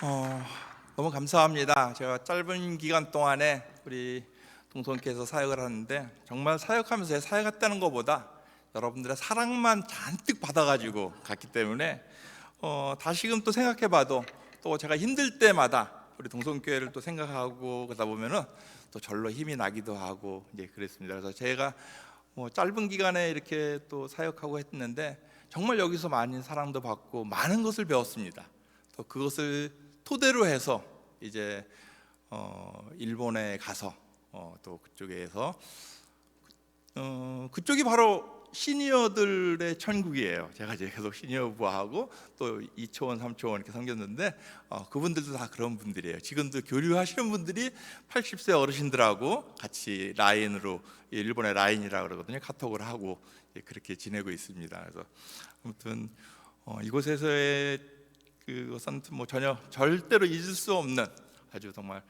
어, 너무 감사합니다. 제가 짧은 기간 동안에 우리 동성교회에서 사역을 하는데 정말 사역하면서 사역했다는 것보다 여러분들의 사랑만 잔뜩 받아가지고 갔기 때문에 다시금 또 생각해봐도 또 제가 힘들 때마다 우리 동성교회를 또 생각하고 그러다 보면은 또 절로 힘이 나기도 하고 이제 그랬습니다. 그래서 제가 짧은 기간에 이렇게 또 사역하고 했는데 정말 여기서 많은 사랑도 받고 많은 것을 배웠습니다. 또 그것을 토대로 해서 이제 일본에 가서 또 그쪽에서 그쪽이 바로 시니어들의 천국이에요. 제가 이제 계속 시니어부하고 또 2초원, 3초원 이렇게 섬겼는데 그분들도 다 그런 분들이에요. 지금도 교류하시는 분들이 80세 어르신들하고 같이 라인으로, 일본의 라인이라고 그러거든요. 카톡을 하고 그렇게 지내고 있습니다. 그래서 아무튼 이곳에서의 그것은 전혀 절대로 잊을 수 없는 아주 정말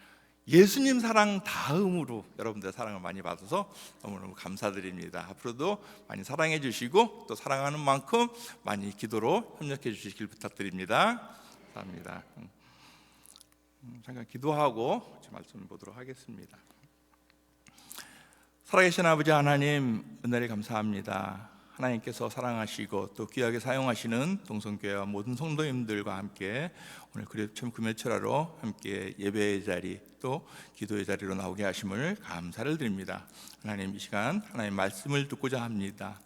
예수님 사랑 다음으로 여러분들의 사랑을 많이 받아서 너무너무 감사드립니다. 앞으로도 많이 사랑해 주시고 또 사랑하는 만큼 많이 기도로 협력해 주시길 부탁드립니다. 감사합니다. 잠깐 기도하고 말씀 보도록 하겠습니다. 살아계신 아버지 하나님, 은혜를 감사합니다. 하나님께서 사랑하시고 또 귀하게 사용하시는 동성교회와 모든 성도님들과 함께 오늘 금요철하러 함께 예배의 자리 또 기도의 자리로 나오게 하심을 감사를 드립니다. 하나님, 이 시간 하나님 말씀을 듣고자 합니다.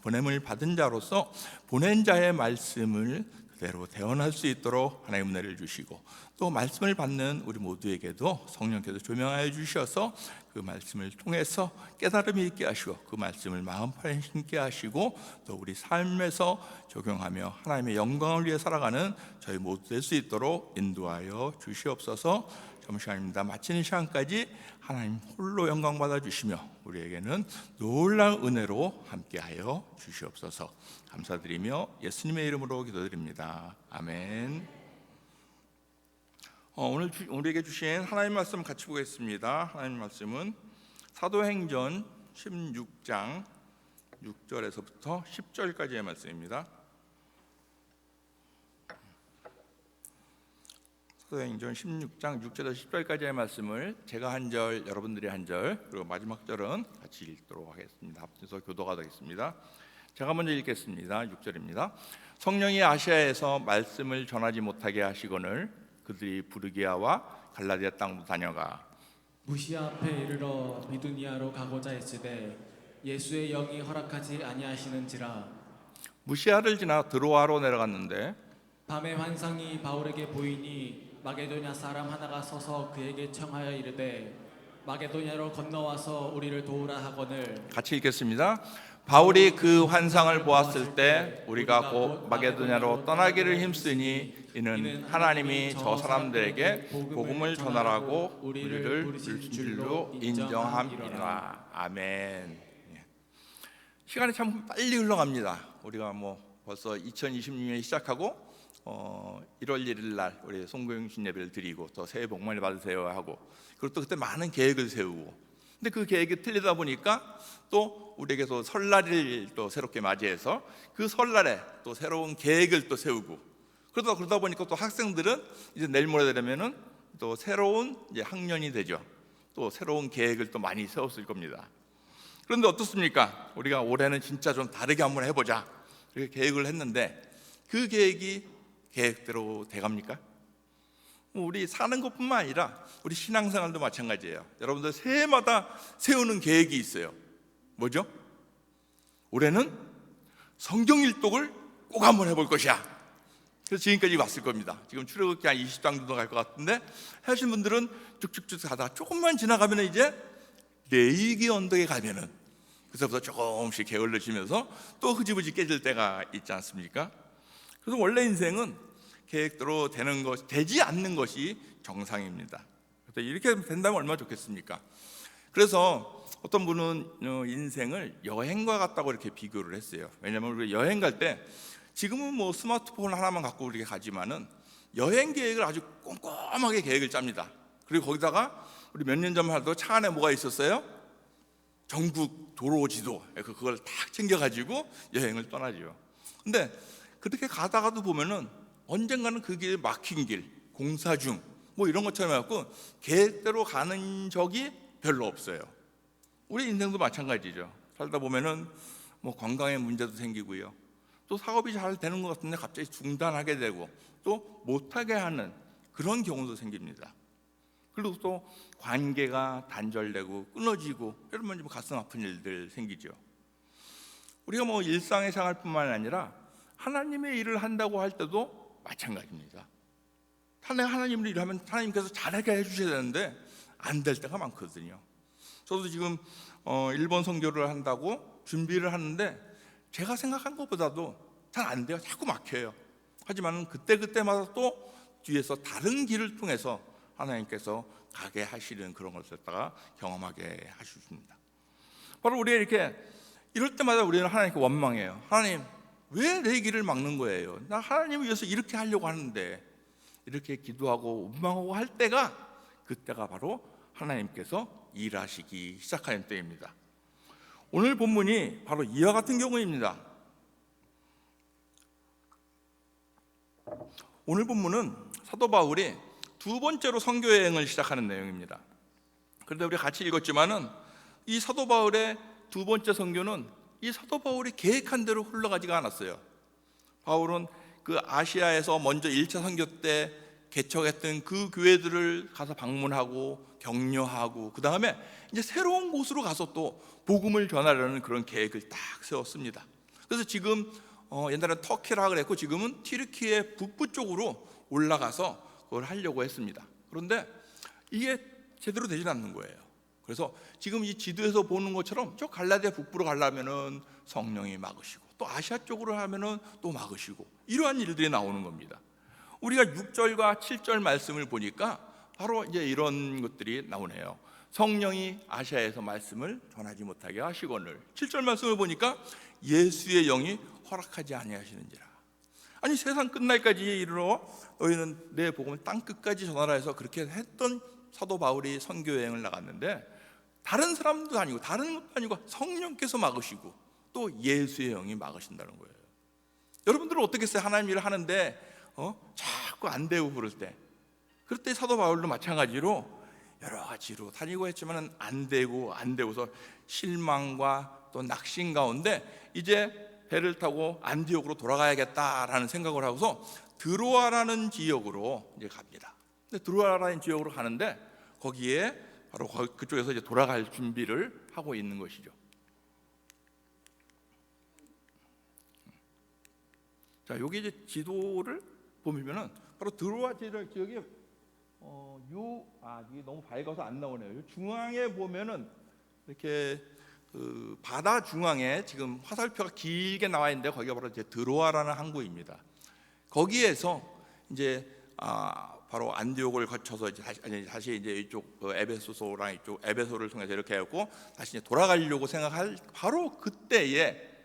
보냄을 받은 자로서 보낸 자의 말씀을 그대로 대언할 수 있도록 하나님 은혜를 주시고 또 말씀을 받는 우리 모두에게도 성령께서 조명하여 주셔서 그 말씀을 통해서 깨달음이 있게 하시고 그 말씀을 마음판에 심게 하시고 또 우리 삶에서 적용하며 하나님의 영광을 위해 살아가는 저희 모두 될 수 있도록 인도하여 주시옵소서. 점심시간입니다. 마치는 시간까지 하나님 홀로 영광 받아 주시며 우리에게는 놀라운 은혜로 함께하여 주시옵소서. 감사드리며 예수님의 이름으로 기도드립니다. 아멘. 오늘 우리에게 주신 하나님 말씀 같이 보겠습니다. 하나님 말씀은 사도행전 16장 6절에서부터 10절까지의 말씀입니다. 사도행전 16장 6절에서 10절까지의 말씀을 제가 한 절, 여러분들이 한 절, 그리고 마지막 절은 같이 읽도록 하겠습니다. 합쳐서 교도가 되겠습니다. 제가 먼저 읽겠습니다. 6절입니다. 성령이 아시아에서 말씀을 전하지 못하게 하시거늘 그들이 부르기아와 갈라디아 땅으로 다녀가 무시아 앞에 이르러 비두니아로 가고자 했으되 예수의 영이 허락하지 아니하시는지라. 무시아를 지나 드로아로 내려갔는데 밤에 환상이 바울에게 보이니 마게도냐 사람 하나가 서서 그에게 청하여 이르되 마게도냐로 건너와서 우리를 도우라 하거늘. 같이 읽겠습니다. 바울이 그 환상을 보았을 때 우리가 곧 마게도냐로 떠나기를 힘쓰니 이는 하나님이 저 사람들에게 복음을 전하라고 우리를 부르신 줄로 인정함이라. 아멘. 시간이 참 빨리 흘러갑니다. 우리가 벌써 2026년이 시작하고 1월 1일 날 우리 송구영신 예배를 드리고 또 새해 복 많이 받으세요 하고 그리고 또 그때 많은 계획을 세우고 근데 그 계획이 틀리다 보니까 또 우리에게서 설날을 또 새롭게 맞이해서 그 설날에 또 새로운 계획을 또 세우고 그러다 보니까 또 학생들은 이제 내일 모레 되면은 또 새로운 이제 학년이 되죠. 또 새로운 계획을 또 많이 세웠을 겁니다. 그런데 어떻습니까? 우리가 올해는 진짜 좀 다르게 한번 해보자 이렇게 계획을 했는데 그 계획이 계획대로 돼갑니까? 우리 사는 것뿐만 아니라 우리 신앙생활도 마찬가지예요. 여러분들 새해마다 세우는 계획이 있어요. 뭐죠? 올해는 성경 일독을 꼭 한번 해볼 것이야. 그래서 지금까지 왔을 겁니다. 지금 출애굽기 한 20장 정도 갈 것 같은데 하신 분들은 쭉쭉쭉 가다가 조금만 지나가면 이제 레위기 언덕에 가면은 그때부터 조금씩 게을러지면서 또 흐지부지 깨질 때가 있지 않습니까? 그래서 원래 인생은 계획대로 되지 않는 것이 정상입니다. 이렇게 된다면 얼마나 좋겠습니까? 그래서 어떤 분은 인생을 여행과 같다고 이렇게 비교를 했어요. 왜냐하면 우리 여행 갈 때 지금은 스마트폰 하나만 갖고 우리가 가지만은 여행 계획을 아주 꼼꼼하게 계획을 짭니다. 그리고 거기다가 우리 몇 년 전만 해도 차 안에 뭐가 있었어요? 전국 도로 지도 그걸 딱 챙겨가지고 여행을 떠나죠. 근데 그렇게 가다가도 보면은 언젠가는 그 길에 막힌 길, 공사 중 뭐 이런 것처럼 해갖고 계획대로 가는 적이 별로 없어요. 우리 인생도 마찬가지죠. 살다 보면은 뭐 건강에 문제도 생기고요, 또 사업이 잘 되는 것 같은데 갑자기 중단하게 되고 또 못하게 하는 그런 경우도 생깁니다. 그리고 또 관계가 단절되고 끊어지고 이러면 좀 가슴 아픈 일들 생기죠. 우리가 뭐 일상의 생활뿐만 아니라 하나님의 일을 한다고 할 때도 마찬가지입니다. 하나님의 일을 하면 하나님께서 잘하게 해주셔야 되는데 안 될 때가 많거든요. 저도 지금 일본 선교를 한다고 준비를 하는데 제가 생각한 것보다도 잘 안 돼요. 자꾸 막혀요. 하지만 그때마다 또 뒤에서 다른 길을 통해서 하나님께서 가게 하시는 그런 것을 갖다가 경험하게 하십니다. 바로 우리가 이렇게 이럴 때마다 우리는 하나님께 원망해요. 하나님, 왜 내 길을 막는 거예요? 나 하나님을 위해서 이렇게 하려고 하는데, 이렇게 기도하고 원망하고 할 때가, 그때가 바로 하나님께서 일하시기 시작하는 때입니다. 오늘 본문이 바로 이와 같은 경우입니다. 오늘 본문은 사도 바울이 두 번째로 선교 여행을 시작하는 내용입니다. 그런데 우리 같이 읽었지만은 이 사도 바울의 두 번째 선교는 이 사도 바울이 계획한 대로 흘러가지가 않았어요. 바울은 그 아시아에서 먼저 1차 선교 때 개척했던 그 교회들을 가서 방문하고 격려하고, 그 다음에 이제 새로운 곳으로 가서 또 복음을 전하려는 그런 계획을 딱 세웠습니다. 그래서 지금 옛날에 터키라 그랬고 지금은 튀르키예 북부 쪽으로 올라가서 그걸 하려고 했습니다. 그런데 이게 제대로 되지 않는 거예요. 그래서 지금 이 지도에서 보는 것처럼 저 갈라디아 북부로 가려면은 성령이 막으시고, 또 아시아 쪽으로 하면은 또 막으시고, 이러한 일들이 나오는 겁니다. 우리가 6절과 7절 말씀을 보니까 바로 이제 이런 것들이 나오네요. 성령이 아시아에서 말씀을 전하지 못하게 하시거늘. 7절 말씀을 보니까 예수의 영이 허락하지 아니하시는지라. 아니, 세상 끝날까지 이르러 너희는 내 복음을 땅 끝까지 전하라 해서 그렇게 했던 사도 바울이 선교 여행을 나갔는데, 다른 사람도 아니고 다른 것도 아니고 성령께서 막으시고 또 예수의 영이 막으신다는 거예요. 여러분들은 어떻게 했어요? 하나님 일을 하는데 자꾸 안 되고 그럴 때 사도 바울도 마찬가지로 여러 가지로 다니고 했지만 안 되고서 실망과 또 낙심 가운데 이제 배를 타고 안디옥으로 돌아가야겠다라는 생각을 하고서 드로아라는 지역으로 이제 갑니다. 근데 드로아라는 지역으로 가는데 거기에 바로 그쪽에서 이제 돌아갈 준비를 하고 있는 것이죠. 자, 여기 이제 지도를 보면은 바로 드로아 지역이 이게 너무 밝아서 안 나오네요. 중앙에 보면은 이렇게 그 바다 중앙에 지금 화살표가 길게 나와 있는데 거기가 바로 이제 드로아라는 항구입니다. 거기에서 이제 바로 안디옥을 거쳐서 다시 이제 이쪽 에베소랑 이쪽 에베소를 통해서 이렇게 해갖고 다시 이제 돌아가려고 생각할 바로 그때에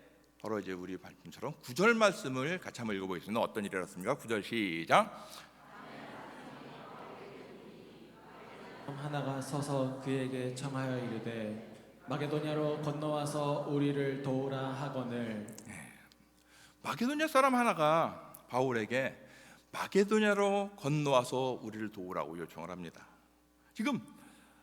바로 이제 우리 말씀처럼 9절 말씀을 같이 한번 읽어보겠습니다. 어떤 일이 일어났습니까? 9절 시작. 하나가 서서 그에게 청하여 이르되 마게도냐로 건너와서 우리를 도우라 하거늘. 마게도냐 사람 하나가 바울에게 마게도냐로 건너와서 우리를 도우라고 요청을 합니다. 지금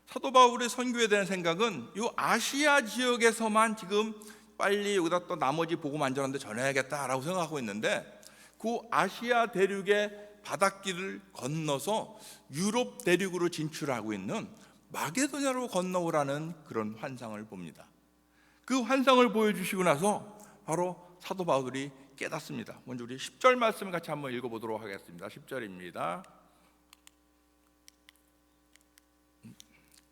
사도 바울의 선교에 대한 생각은 이 아시아 지역에서만 지금 빨리 여기다 또 나머지 복음 안전한데 전해야겠다라고 생각하고 있는데, 그 아시아 대륙의 바닷길을 건너서 유럽 대륙으로 진출하고 있는 마게도냐로 건너오라는 그런 환상을 봅니다. 그 환상을 보여주시고 나서 바로 사도 바울이 깨닫습니다. 먼저 우리 10절 말씀을 같이 한번 읽어보도록 하겠습니다. 10절입니다.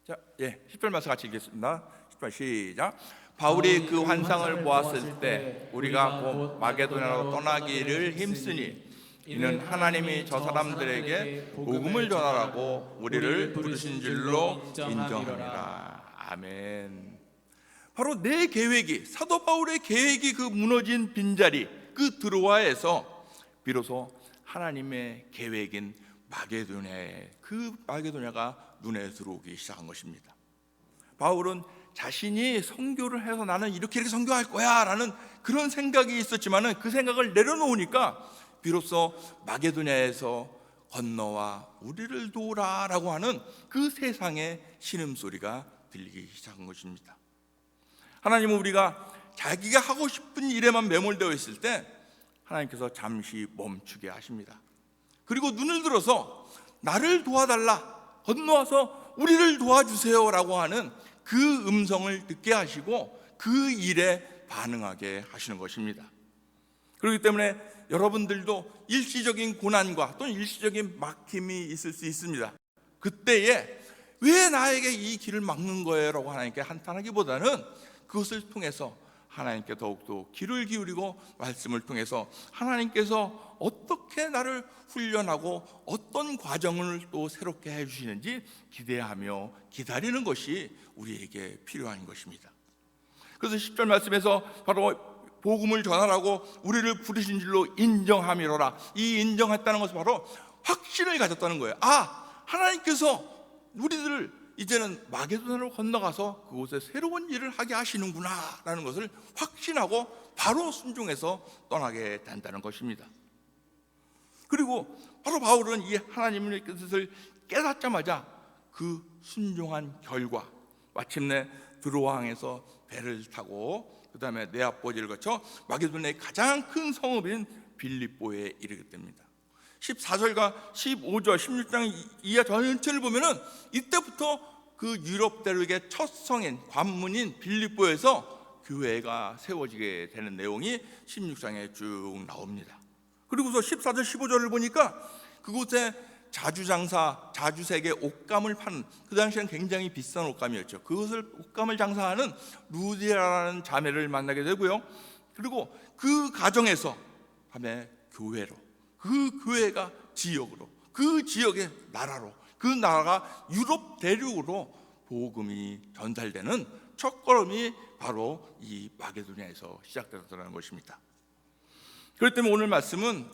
자, 10절 말씀 같이 읽겠습니다. 10절 시작. 바울이 그 환상을 보았을 때 우리가 곧 마게도냐로 떠나기를 힘쓰니 이는 하나님이 저 사람들에게 복음을 전하라고 우리를 부르신 줄로 인정하니라. 아멘. 바로 내 계획이, 사도 바울의 계획이 그 무너진 빈자리, 그 드로아에서 비로소 하나님의 계획인 그 마게도냐가 눈에 들어오기 시작한 것입니다. 바울은 자신이 선교를 해서 나는 이렇게 선교할 거야 라는 그런 생각이 있었지만 그 생각을 내려놓으니까 비로소 마게도냐에서 건너와 우리를 도우라라고 하는 그 세상의 신음소리가 들리기 시작한 것입니다. 하나님은 우리가 자기가 하고 싶은 일에만 매몰되어 있을 때 하나님께서 잠시 멈추게 하십니다. 그리고 눈을 들어서 나를 도와달라, 건너와서 우리를 도와주세요 라고 하는 그 음성을 듣게 하시고 그 일에 반응하게 하시는 것입니다. 그렇기 때문에 여러분들도 일시적인 고난과 또는 일시적인 막힘이 있을 수 있습니다. 그때에 왜 나에게 이 길을 막는 거예요? 라고 하나님께 한탄하기보다는 그것을 통해서 하나님께 더욱더 귀를 기울이고 말씀을 통해서 하나님께서 어떻게 나를 훈련하고 어떤 과정을 또 새롭게 해주시는지 기대하며 기다리는 것이 우리에게 필요한 것입니다. 그래서 10절 말씀에서 바로 복음을 전하라고 우리를 부르신 줄로 인정함이로라. 이 인정했다는 것은 바로 확신을 가졌다는 거예요. 하나님께서 우리들을 이제는 마게도냐로 건너가서 그곳에 새로운 일을 하게 하시는구나 라는 것을 확신하고 바로 순종해서 떠나게 된다는 것입니다. 그리고 바로 바울은 이 하나님의 뜻을 깨닫자마자 그 순종한 결과 마침내 드로아항에서 배를 타고 그 다음에 네아포리를 거쳐 마게도냐의 가장 큰 성읍인 빌립보에 이르게 됩니다. 14절과 15절 16장 이하 전체를 보면은 이때부터 그 유럽 대륙의 첫 성인 관문인 빌립보에서 교회가 세워지게 되는 내용이 16장에 쭉 나옵니다. 그리고서 14절 15절을 보니까 그곳에 자주장사, 자주색의 옷감을 파는, 그 당시에는 굉장히 비싼 옷감이었죠. 그것을 옷감을 장사하는 루디아라는 자매를 만나게 되고요. 그리고 그 가정에서 밤에 교회로, 그 교회가 지역으로, 그 지역의 나라로, 그 나라가 유럽 대륙으로 복음이 전달되는 첫걸음이 바로 이 마게도냐에서 시작되었다는 것입니다. 그렇기 때문에 오늘 말씀은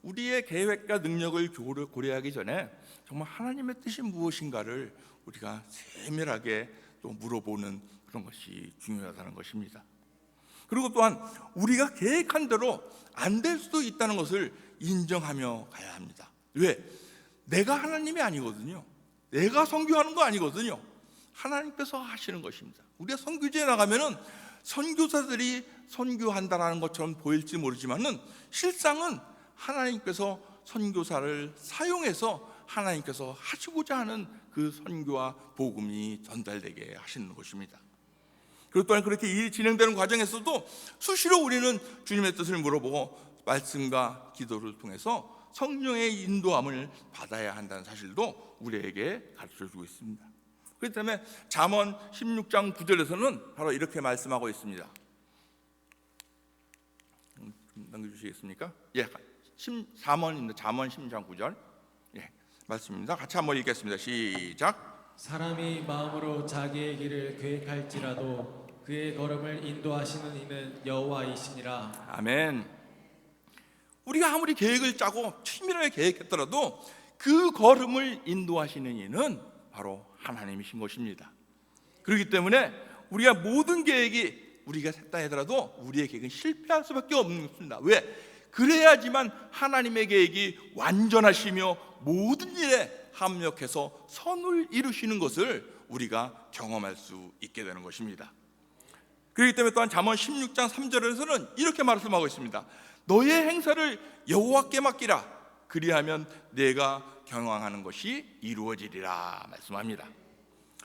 우리의 계획과 능력을 고려하기 전에 정말 하나님의 뜻이 무엇인가를 우리가 세밀하게 또 물어보는 그런 것이 중요하다는 것입니다. 그리고 또한 우리가 계획한 대로 안 될 수도 있다는 것을 인정하며 가야 합니다. 왜? 내가 하나님이 아니거든요. 내가 선교하는 거 아니거든요. 하나님께서 하시는 것입니다. 우리가 선교지에 나가면은 선교사들이 선교한다라는 것처럼 보일지 모르지만은 실상은 하나님께서 선교사를 사용해서 하나님께서 하시고자 하는 그 선교와 복음이 전달되게 하시는 것입니다. 그리고 또한 그렇게 일이 진행되는 과정에서도 수시로 우리는 주님의 뜻을 물어보고 말씀과 기도를 통해서 성령의 인도함을 받아야 한다는 사실도 우리에게 가르쳐주고 있습니다. 그렇기 때문에 잠언 16장 9절에서는 바로 이렇게 말씀하고 있습니다. 넘겨주시겠습니까? 잠언입니다. 잠언 16장 9절 말씀입니다. 같이 한번 읽겠습니다. 시작. 사람이 마음으로 자기의 길을 계획할지라도 그의 걸음을 인도하시는 이는 여호와이시니라. 아멘. 우리가 아무리 계획을 짜고 치밀하게 계획했더라도 그 걸음을 인도하시는 이는 바로 하나님이신 것입니다. 그렇기 때문에 우리가 모든 계획이 우리가 셌다 하더라도 우리의 계획은 실패할 수밖에 없습니다. 왜? 그래야지만 하나님의 계획이 완전하시며 모든 일에 합력해서 선을 이루시는 것을 우리가 경험할 수 있게 되는 것입니다. 그렇기 때문에 또한 잠언 16장 3절에서는 이렇게 말씀하고 있습니다. 너의 행사를 여호와께 맡기라. 그리하면 내가 경영하는 것이 이루어지리라 말씀합니다.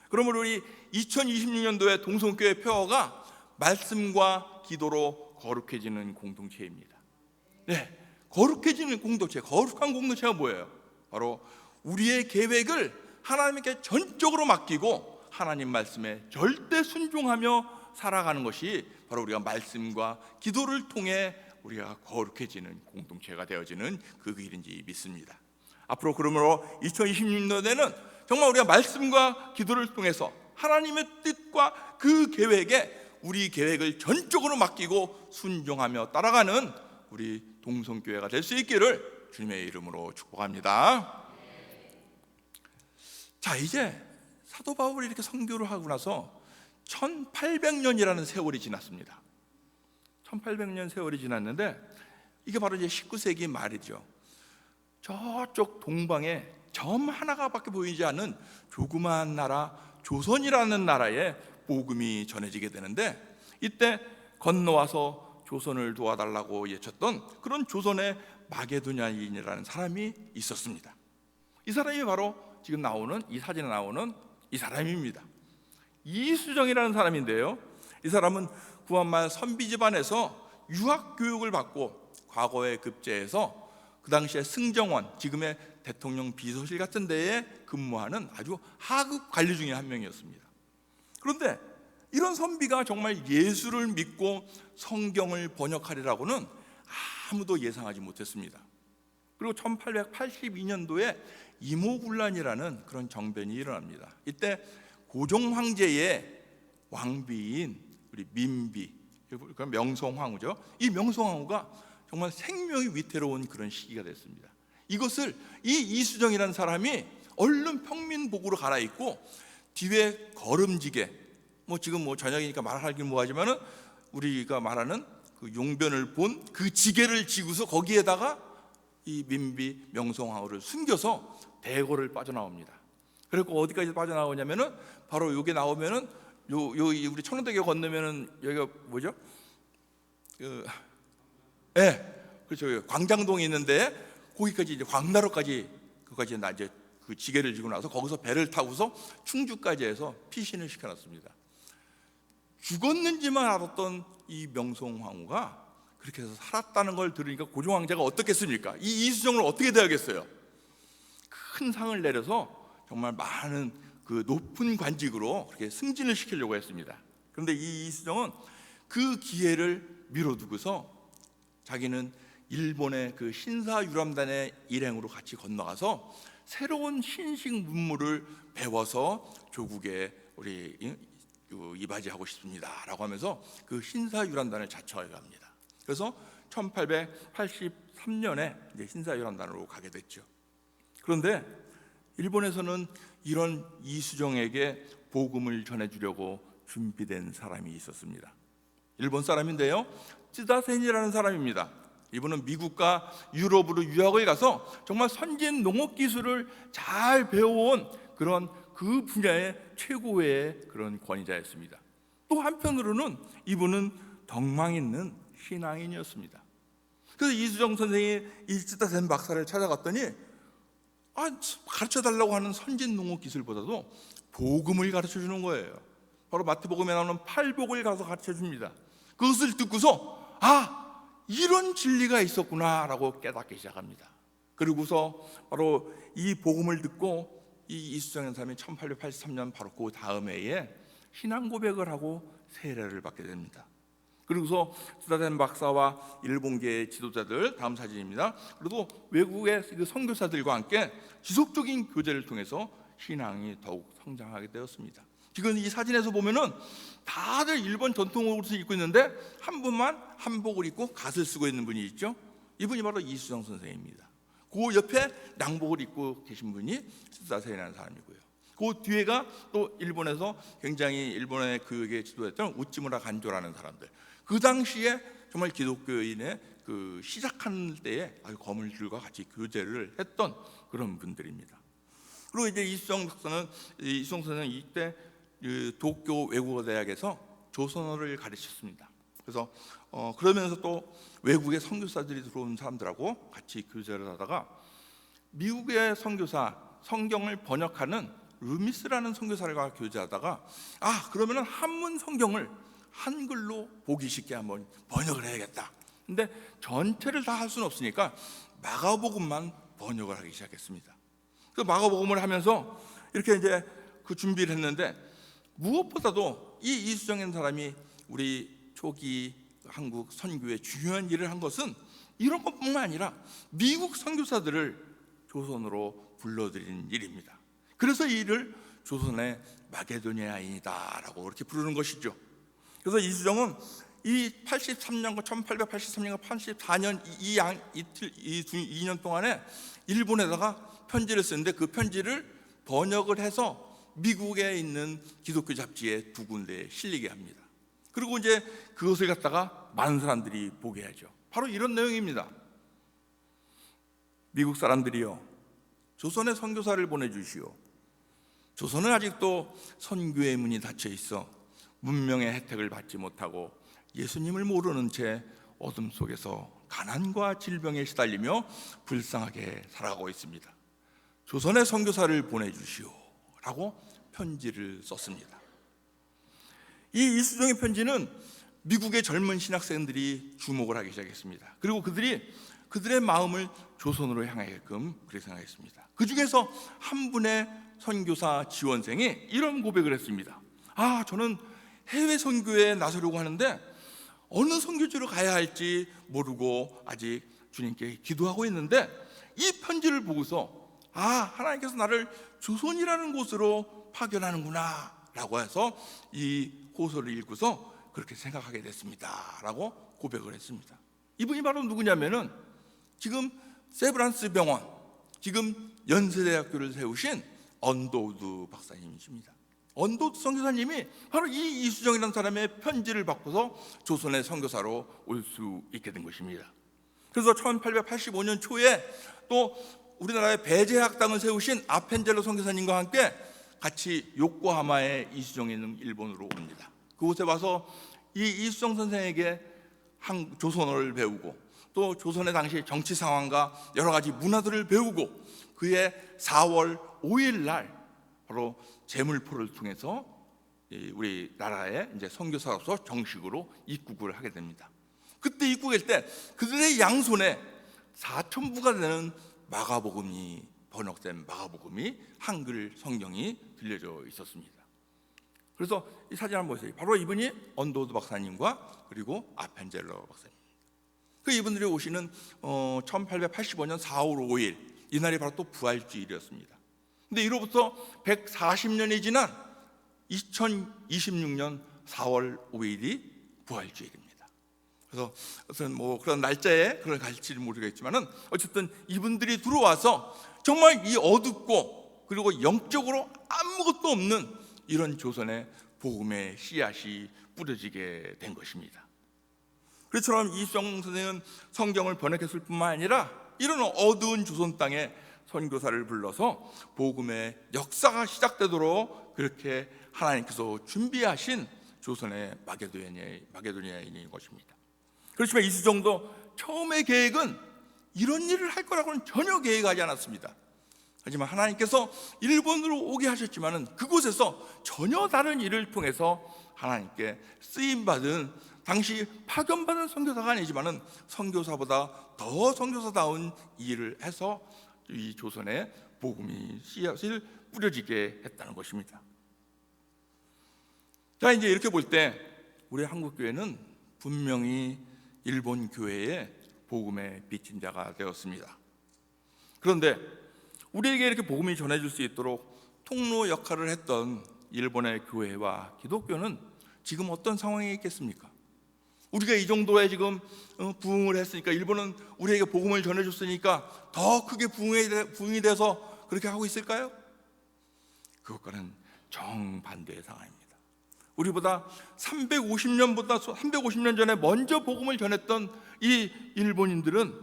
그러므로 우리 2026년도의 동성교회 표어가 말씀과 기도로 거룩해지는 공동체입니다. 네, 거룩해지는 공동체, 거룩한 공동체가 뭐예요? 바로 우리의 계획을 하나님께 전적으로 맡기고 하나님 말씀에 절대 순종하며 살아가는 것이 바로 우리가 말씀과 기도를 통해 우리가 거룩해지는 공동체가 되어지는 그 길인지 믿습니다. 앞으로 그러므로 2026년에는 정말 우리가 말씀과 기도를 통해서 하나님의 뜻과 그 계획에 우리 계획을 전적으로 맡기고 순종하며 따라가는 우리 동성교회가 될 수 있기를 주님의 이름으로 축복합니다. 자, 이제 사도 바울이 이렇게 선교를 하고 나서 1800년이라는 세월이 지났습니다. 1800년 세월이 지났는데 이게 바로 이제 19세기 말이죠. 저쪽 동방에 점 하나가밖에 보이지 않는 조그마한 나라 조선이라는 나라에 복음이 전해지게 되는데, 이때 건너와서 조선을 도와달라고 외쳤던 그런 조선의 마게도냐인이라는 사람이 있었습니다. 이 사람이 바로 지금 나오는 이 사진에 나오는 이 사람입니다. 이수정이라는 사람인데요, 이 사람은 구한말 선비 집안에서 유학 교육을 받고 과거에 급제해서 그 당시에 승정원, 지금의 대통령 비서실 같은 데에 근무하는 아주 하급 관리 중에 한 명이었습니다. 그런데 이런 선비가 정말 예수를 믿고 성경을 번역하리라고는 아무도 예상하지 못했습니다. 그리고 1882년도에 이모군란이라는 그런 정변이 일어납니다. 이때 고종 황제의 왕비인 우리 민비, 명성황후죠. 이 명성황후가 정말 생명이 위태로운 그런 시기가 됐습니다. 이것을 이 이수정이라는 사람이 얼른 평민복으로 갈아입고 뒤에 걸음지게, 지금 저녁이니까 말하긴 뭐하지만은 우리가 말하는 그 용변을 본 그 지게를 지고서 거기에다가 이 민비 명성황후를 숨겨서 대궐을 빠져나옵니다. 그리고 어디까지 빠져나오냐면은 바로 여기 나오면은 우리 천호대교 건너면은 여기가 뭐죠? 그렇죠. 광장동이 있는데 거기까지 이제 광나루까지 그까지 이제 그 지게를 지고 나서 거기서 배를 타고서 충주까지 해서 피신을 시켜놨습니다. 죽었는지만 알았던 이 명성황후가 그렇게 해서 살았다는 걸 들으니까 고종 황제가 어떻겠습니까? 이 이수정을 어떻게 대하겠어요? 큰 상을 내려서 정말 많은 그 높은 관직으로 그렇게 승진을 시키려고 했습니다. 그런데 이 이수정은 그 기회를 미뤄두고서 자기는 일본의 그 신사유람단의 일행으로 같이 건너가서 새로운 신식 문물을 배워서 조국에 우리 이바지하고 싶습니다라고 하면서 그 신사유람단을 자처하여 갑니다. 그래서 1883년에 이제 신사유람단으로 가게 됐죠. 그런데 일본에서는 이런 이수정에게 복음을 전해주려고 준비된 사람이 있었습니다. 일본 사람인데요, 쯔다센이라는 사람입니다. 이분은 미국과 유럽으로 유학을 가서 정말 선진 농업 기술을 잘 배워온 그런 그 분야의 최고의 그런 권위자였습니다. 또 한편으로는 이분은 덕망 있는 신앙인이었습니다. 그래서 이수정 선생이 이 쯔다센 박사를 찾아갔더니 가르쳐달라고 하는 선진 농업 기술보다도 복음을 가르쳐주는 거예요. 바로 마태복음에 나오는 팔복을 가서 가르쳐줍니다. 그것을 듣고서 이런 진리가 있었구나라고 깨닫기 시작합니다. 그리고서 바로 이 복음을 듣고 이 이수정이라는 사람이 1883년 바로 그 다음 해에 신앙 고백을 하고 세례를 받게 됩니다. 그리고서 쯔다센 박사와 일본계의 지도자들, 다음 사진입니다. 그리고 외국의 선교사들과 함께 지속적인 교제를 통해서 신앙이 더욱 성장하게 되었습니다. 지금 이 사진에서 보면은 다들 일본 전통 옷을 입고 있는데 한 분만 한복을 입고 갓을 쓰고 있는 분이 있죠. 이분이 바로 이수정 선생입니다. 그 옆에 양복을 입고 계신 분이 쯔다센이라는 사람이고요. 그 뒤에가 또 일본에서 굉장히 일본의 그에게 지도했던 우찌무라 간조라는 사람들. 그 당시에 정말 기독교인의 그 시작하는 때에 아주 거물들과 같이 교제를 했던 그런 분들입니다. 그리고 이제 이수정 선생은 이때 도쿄 외국어 대학에서 조선어를 가르쳤습니다. 그래서 그러면서 또 외국의 선교사들이 들어온 사람들하고 같이 교제를 하다가 미국의 선교사, 성경을 번역하는 루미스라는 선교사들과 교제하다가 그러면은 한문 성경을 한글로 보기 쉽게 한번 번역을 해야겠다. 근데 전체를 다 할 수는 없으니까 마가복음만 번역을 하기 시작했습니다. 그 마가복음을 하면서 이렇게 이제 그 준비를 했는데, 무엇보다도 이 이수정이라는 사람이 우리 초기 한국 선교의 중요한 일을 한 것은 이런 것뿐만 아니라 미국 선교사들을 조선으로 불러들이는 일입니다. 그래서 이 일을 조선의 마게도니아인이다라고 그렇게 부르는 것이죠. 그래서 이수정은 이 83년과 1883년과 84년 이 2년 동안에 일본에다가 편지를 쓰는데 그 편지를 번역을 해서 미국에 있는 기독교 잡지에 2군데에 실리게 합니다. 그리고 이제 그것을 갖다가 많은 사람들이 보게 하죠. 바로 이런 내용입니다. 미국 사람들이여, 조선에 선교사를 보내주시오. 조선은 아직도 선교의 문이 닫혀 있어 문명의 혜택을 받지 못하고 예수님을 모르는 채 어둠 속에서 가난과 질병에 시달리며 불쌍하게 살아가고 있습니다. 조선에 선교사를 보내주시오 라고 편지를 썼습니다. 이 이수종의 편지는 미국의 젊은 신학생들이 주목을 하기 시작했습니다. 그리고 그들의 마음을 조선으로 향하게끔 그렇게 생각했습니다. 그 중에서 한 분의 선교사 지원생이 이런 고백을 했습니다. 저는 해외 선교에 나서려고 하는데 어느 선교지로 가야 할지 모르고 아직 주님께 기도하고 있는데 이 편지를 보고서 하나님께서 나를 조선이라는 곳으로 파견하는구나 라고 해서 이 호소를 읽고서 그렇게 생각하게 됐습니다 라고 고백을 했습니다. 이분이 바로 누구냐면은 지금 세브란스 병원, 지금 연세대학교를 세우신 언도우드 박사님이십니다. 언도우드 선교사님이 바로 이 이수정이라는 사람의 편지를 받고서 조선의 선교사로 올 수 있게 된 것입니다. 그래서 1885년 초에 또 우리나라의 배제학당을 세우신 아펜젤로 선교사님과 함께 같이 요코하마의 이수정에 있는 일본으로 옵니다. 그곳에 와서 이 이수정 선생에게 조선어를 배우고 또 조선의 당시 정치 상황과 여러 가지 문화들을 배우고 그해 4월 5일 날 바로 제물포를 통해서 우리나라에 이제 선교사로서 정식으로 입국을 하게 됩니다. 그때 입국할 때 그들의 양손에 4,000부가 되는 마가복음이 번역된 마가복음이 한글 성경이 들려져 있었습니다. 그래서 이 사진 한번 보세요. 바로 이분이 언도우드 박사님과 그리고 아펜젤러 박사님. 그 이분들이 오시는 1885년 4월 5일 이날이 바로 또 부활주일이었습니다. 근데 이로부터 140년이 지난 2026년 4월 5일이 부활주일입니다. 그래서 뭐 그런 날짜에 그런 갈지를 모르겠지만은 어쨌든 이분들이 들어와서 정말 이 어둡고 그리고 영적으로 아무것도 없는 이런 조선의 복음의 씨앗이 뿌려지게 된 것입니다. 그처럼 이수정 선생은 성경을 번역했을 뿐만 아니라 이런 어두운 조선 땅에 선교사를 불러서 복음의 역사가 시작되도록 그렇게 하나님께서 준비하신 조선의 마게도니아인인 것입니다. 그렇지만 이수정도 처음의 계획은 이런 일을 할 거라고는 전혀 계획하지 않았습니다. 하지만 하나님께서 일본으로 오게 하셨지만은 그곳에서 전혀 다른 일을 통해서 하나님께 쓰임받은 당시 파견받은 선교사가 아니지만은 선교사보다 더 선교사다운 일을 해서 이 조선에 복음이 씨앗을 뿌려지게 했다는 것입니다. 자, 이제 이렇게 볼 때 우리 한국 교회는 분명히 일본 교회의 복음의 빚진 자가 되었습니다. 그런데 우리에게 이렇게 복음이 전해질 수 있도록 통로 역할을 했던 일본의 교회와 기독교는 지금 어떤 상황에 있겠습니까? 우리가 이 정도의 지금 부흥을 했으니까, 일본은 우리에게 복음을 전해줬으니까 더 크게 부흥이 돼서 그렇게 하고 있을까요? 그것과는 정반대의 상황입니다. 우리보다 350년 전에 먼저 복음을 전했던 이 일본인들은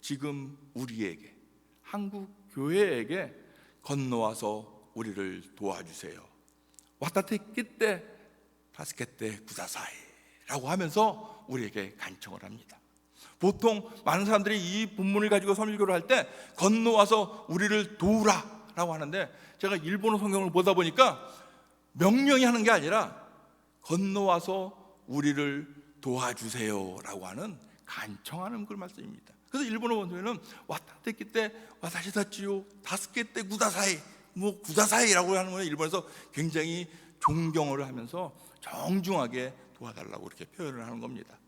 지금 우리에게, 한국 교회에게 건너와서 우리를 도와주세요. 와타테키테 다스케테 구다사이 라고 하면서 우리에게 간청을 합니다. 보통 많은 사람들이 이 본문을 가지고 설교를 할 때 건너와서 우리를 도우라 라고 하는데, 제가 일본어 성경을 보다 보니까 명령이 하는 게 아니라 건너와서 우리를 도와주세요 라고 하는 간청하는 그 말씀입니다. 그래서 일본어 원서에는 와타테키테 와타시다치요 다스케테 구다사이, 뭐 구다사이라고 하는 건 일본에서 굉장히 존경을 하면서 정중하게 도와달라고 이렇게 표현을 하는 겁니다.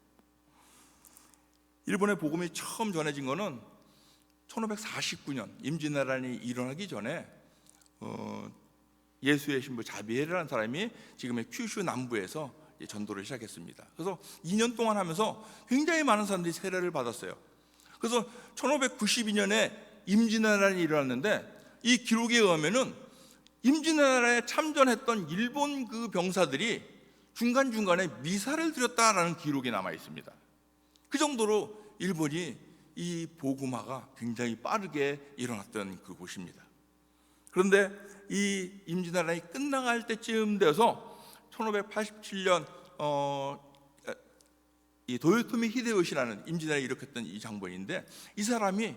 일본의 복음이 처음 전해진 거는 1549년 임진왜란이 일어나기 전에 예수의 신부 자비에라는 사람이 지금의 큐슈 남부에서 전도를 시작했습니다. 그래서 2년 동안 하면서 굉장히 많은 사람들이 세례를 받았어요. 그래서 1592년에 임진왜란이 일어났는데, 이 기록에 의하면은 임진왜란에 참전했던 일본 그 병사들이 중간중간에 미사를 드렸다라는 기록이 남아 있습니다. 그 정도로 일본이 이 복음화가 굉장히 빠르게 일어났던 그곳입니다. 그런데 이 임진왜란이 끝나갈 때쯤 되어서 1587년 이 도요토미 히데요시라는 임진왜란을 일으켰던 이 장본인데, 이 사람이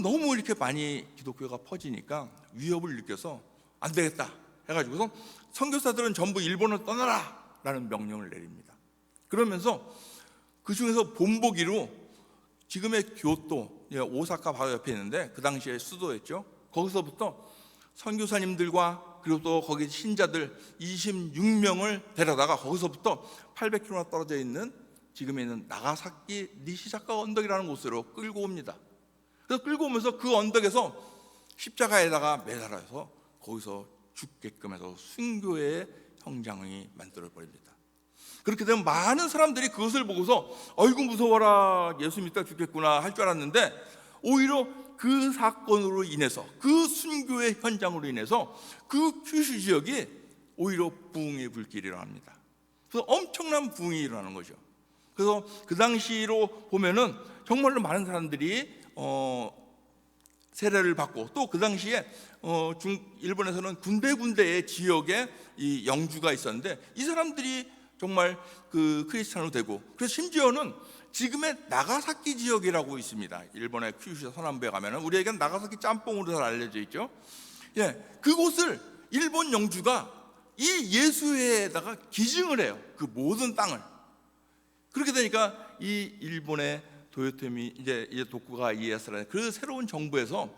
너무 이렇게 많이 기독교가 퍼지니까 위협을 느껴서 안 되겠다 해가지고서 선교사들은 전부 일본을 떠나라 라는 명령을 내립니다. 그러면서 그 중에서 본보기로 지금의 교토, 오사카 바로 옆에 있는데 그 당시에 수도였죠. 거기서부터 선교사님들과 그리고 또 거기 신자들 26명을 데려다가 거기서부터 800km나 떨어져 있는 지금에 있는 나가사키 니시자카 언덕이라는 곳으로 끌고 옵니다. 그래서 끌고 오면서 그 언덕에서 십자가에다가 매달아서 거기서 죽게끔 해서 순교의 형장이 만들어 버립니다. 그렇게 되면 많은 사람들이 그것을 보고서 아이고 무서워라, 예수 믿다 죽겠구나 할 줄 알았는데, 오히려 그 사건으로 인해서, 그 순교의 현장으로 인해서 그 큐슈 지역이 오히려 부흥의 불길이 일어납니다. 그래서 엄청난 부흥이 일어나는 거죠. 그래서 그 당시로 보면은 정말로 많은 사람들이 세례를 받고, 또 그 당시에 일본에서는 군데군데의 지역에 이 영주가 있었는데 이 사람들이 정말 그 크리스찬으로 되고, 그래서 심지어는 지금의 나가사키 지역이라고 있습니다. 일본의 큐슈 서남부에 가면은 우리에게는 나가사키 짬뽕으로 잘 알려져 있죠. 그곳을 일본 영주가 이 예수회에다가 기증을 해요. 그 모든 땅을. 그렇게 되니까 이 일본의 도요토미 이제 도쿠가와 이에야스라는 그 새로운 정부에서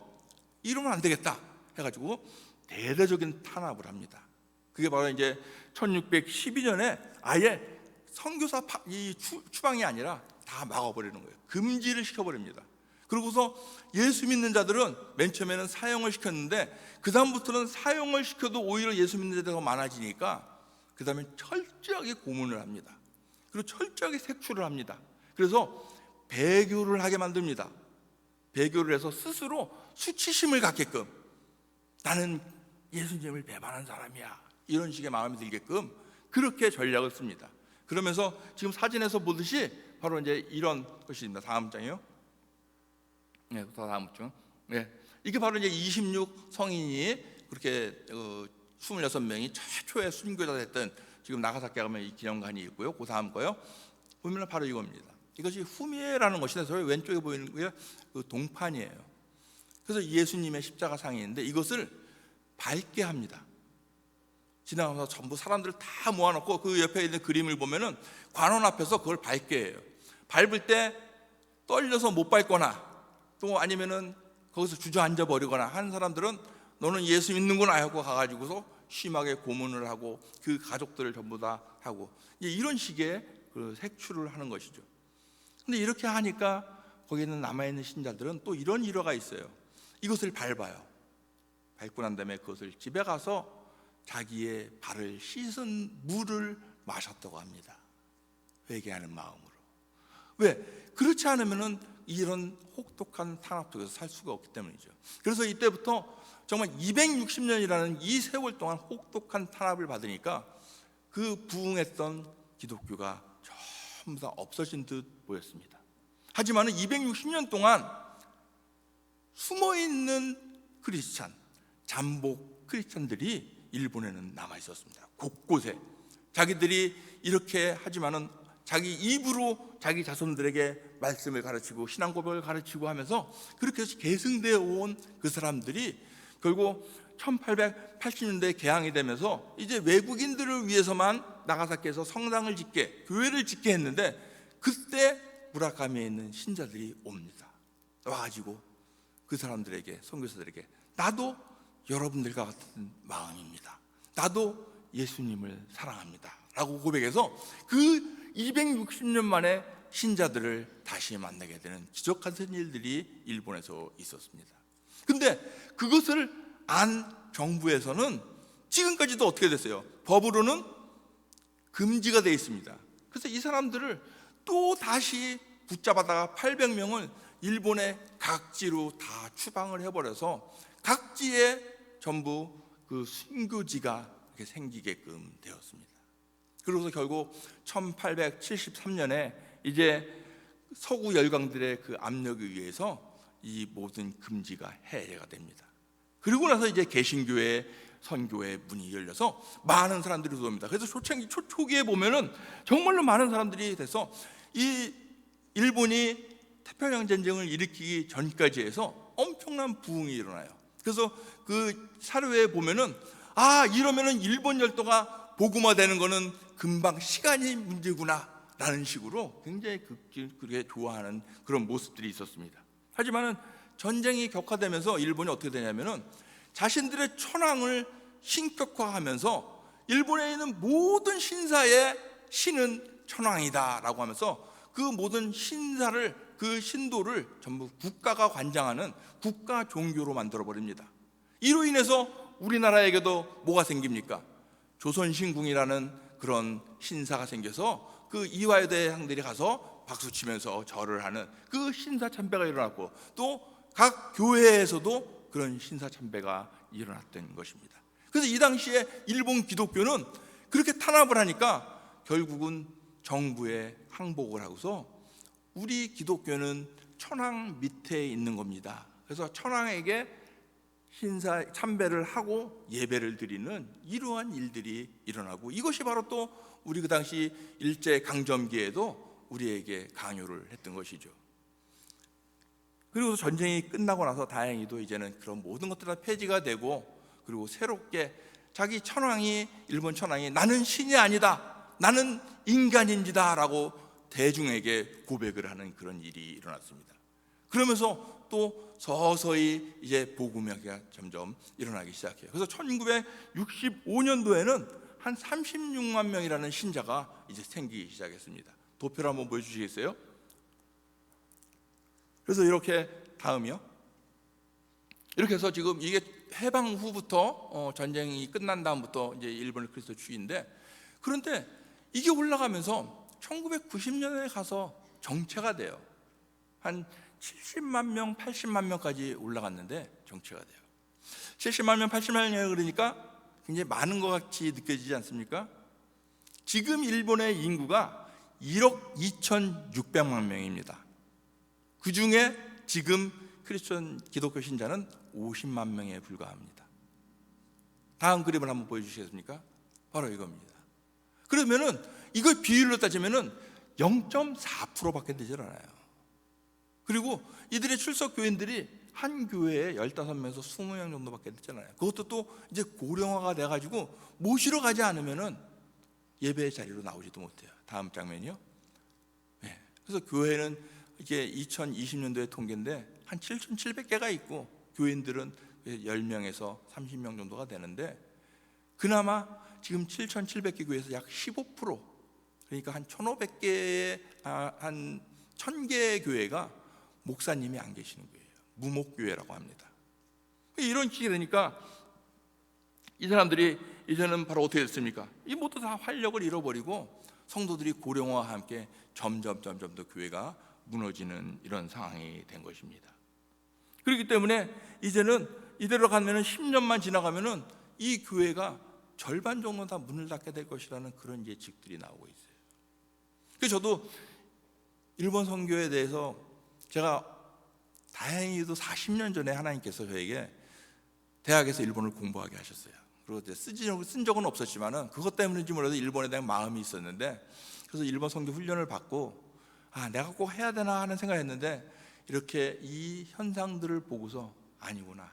이러면 안 되겠다 해가지고 대대적인 탄압을 합니다. 그게 바로 이제 1612년에 아예 선교사 이 추방이 아니라 다 막아버리는 거예요. 금지를 시켜버립니다. 그러고서 예수 믿는 자들은 맨 처음에는 사형을 시켰는데 그 다음부터는 사형을 시켜도 오히려 예수 믿는 자들이 더 많아지니까 그 다음에 철저하게 고문을 합니다. 그리고 철저하게 색출을 합니다. 그래서 배교를 하게 만듭니다. 배교를 해서 스스로 수치심을 갖게끔, 나는 예수님을 배반한 사람이야, 이런 식의 마음이 들게끔 그렇게 전략을 씁니다. 그러면서 지금 사진에서 보듯이 바로 이제 이런 것입니다. 다음 장이요. 다음 장. 이게 바로 이제 26 성인이 그렇게 26명이 최초의 순교자 됐던, 지금 나가사키 가면 이 기념관이 있고요. 그 다음 거요. 보면 바로 이겁니다. 이것이 후미에라는 것인데 저 왼쪽에 보이는 게 그 동판이에요. 그래서 예수님의 십자가 상이 있는데 이것을 밟게 합니다. 지나가면서 전부 사람들을 다 모아놓고 그 옆에 있는 그림을 보면은 관원 앞에서 그걸 밟게 해요. 밟을 때 떨려서 못 밟거나 또 아니면은 거기서 주저앉아 버리거나 하는 사람들은 너는 예수 믿는구나 하고 가가지고서 심하게 고문을 하고 그 가족들을 전부 다 하고 이런 식의 그 색출을 하는 것이죠. 근데 이렇게 하니까 거기 있는 남아있는 신자들은 또 이런 일화가 있어요. 이것을 밟아요. 밟고 난 다음에 그것을 집에 가서 자기의 발을 씻은 물을 마셨다고 합니다. 회개하는 마음으로. 왜? 그렇지 않으면은 이런 혹독한 탄압 속에서 살 수가 없기 때문이죠. 그래서 이때부터 정말 260년이라는 이 세월 동안 혹독한 탄압을 받으니까 그 부흥했던 기독교가 전부 다 없어진 듯 보였습니다. 하지만 260년 동안 숨어있는 크리스찬, 잠복 크리스찬들이 일본에는 남아 있었습니다. 곳곳에 자기들이 이렇게 하지만은 자기 입으로 자기 자손들에게 말씀을 가르치고 신앙 고백을 가르치고 하면서 그렇게 해서 계승되어 온 그 사람들이 결국 1880년대에 개항이 되면서 이제 외국인들을 위해서만 나가사키에서 성당을 짓게, 교회를 짓게 했는데 그때 무라카미에 있는 신자들이 옵니다. 와가지고 그 사람들에게, 선교사들에게 나도 여러분들과 같은 마음입니다. 나도 예수님을 사랑합니다 라고 고백해서 그 260년 만에 신자들을 다시 만나게 되는 기적 같은 일들이 일본에서 있었습니다. 근데 그것을 안 정부에서는 지금까지도 어떻게 됐어요? 법으로는 금지가 되어 있습니다. 그래서 이 사람들을 또 다시 붙잡아다가 800명을 일본의 각지로 다 추방을 해버려서 각지에 전부 그 순교지가 이렇게 생기게끔 되었습니다. 그러고서 결국 1873년에 이제 서구 열강들의 그 압력에 의해서 이 모든 금지가 해제가 됩니다. 그리고 나서 이제 개신교회 선교의 문이 열려서 많은 사람들이 들어옵니다. 그래서 초기에 보면은 정말로 많은 사람들이 돼서 이 일본이 태평양 전쟁을 일으키기 전까지 해서 엄청난 부흥이 일어나요. 그래서 그 사료에 보면은 이러면은 일본 열도가 복음화되는 거는 금방 시간이 문제구나 라는 식으로 굉장히 그렇게 좋아하는 그런 모습들이 있었습니다. 하지만은 전쟁이 격화되면서 일본이 어떻게 되냐면은 자신들의 천황을 신격화하면서 일본에 있는 모든 신사의 신은 천황이다라고 하면서 그 모든 신사를, 그 신도를 전부 국가가 관장하는 국가 종교로 만들어 버립니다. 이로 인해서 우리나라에게도 뭐가 생깁니까? 조선신궁이라는 그런 신사가 생겨서 그 이화여대 대학들이 가서 박수 치면서 절을 하는 그 신사 참배가 일어났고, 또 각 교회에서도 그런 신사 참배가 일어났던 것입니다. 그래서 이 당시에 일본 기독교는 그렇게 탄압을 하니까 결국은 정부에 항복을 하고서 우리 기독교는 천황 밑에 있는 겁니다. 그래서 천황에게 신사 참배를 하고 예배를 드리는 이러한 일들이 일어나고, 이것이 바로 또 우리 그 당시 일제 강점기에도 우리에게 강요를 했던 것이죠. 그리고 전쟁이 끝나고 나서 다행히도 이제는 그런 모든 것들이 다 폐지가 되고, 그리고 새롭게 자기 천황이, 일본 천황이 나는 신이 아니다, 나는 인간인지다 라고 대중에게 고백을 하는 그런 일이 일어났습니다. 그러면서 또 서서히 이제 복음화가 점점 일어나기 시작해요. 그래서 1965년도에는 한 36만 명이라는 신자가 이제 생기기 시작했습니다. 도표를 한번 보여주시겠어요? 그래서 이렇게 다음이요. 이렇게 해서 지금 이게 해방 후부터 전쟁이 끝난 다음부터 이제 일본의 그리스도 주의인데, 그런데 이게 올라가면서 1990년에 가서 정체가 돼요. 한 70만 명, 80만 명까지 올라갔는데 정체가 돼요. 70만 명, 80만 명 그러니까 굉장히 많은 것 같이 느껴지지 않습니까? 지금 일본의 인구가 1억 2,600만 명입니다. 그 중에 지금 크리스천 기독교 신자는 50만 명에 불과합니다. 다음 그림을 한번 보여주시겠습니까? 바로 이겁니다. 그러면은 이걸 비율로 따지면은 0.4%밖에 되지 않아요. 그리고 이들의 출석 교인들이 한 교회에 15명에서 20명 정도밖에 되잖아요. 그것도 또 이제 고령화가 돼가지고 모시러 가지 않으면은 예배 자리로 나오지도 못해요. 다음 장면이요. 네. 그래서 교회는 이게 2020년도의 통계인데 한 7,700개가 있고, 교인들은 10명에서 30명 정도가 되는데, 그나마 지금 7,700개 교회에서 약 15%, 그러니까 한 1,500개의 한 1,000개의 교회가 목사님이 안 계시는 거예요. 무목교회라고 합니다. 이런 식이 되니까 이 사람들이 이제는 바로 어떻게 됐습니까? 이 모두 다 활력을 잃어버리고 성도들이 고령화와 함께 점점 더 교회가 무너지는 이런 상황이 된 것입니다. 그렇기 때문에 이제는 이대로 가면은 10년만 지나가면은 이 교회가 절반 정도 다 문을 닫게 될 것이라는 그런 예측들이 나오고 있어요. 그래서 저도 일본 선교에 대해서 제가 다행히도 40년 전에 하나님께서 저에게 대학에서 일본을 공부하게 하셨어요. 그리고 쓴 적은 없었지만은 그것 때문인지 몰라도 일본에 대한 마음이 있었는데, 그래서 일본 선교 훈련을 받고 내가 꼭 해야 되나 하는 생각했는데, 이렇게 이 현상들을 보고서 아니구나,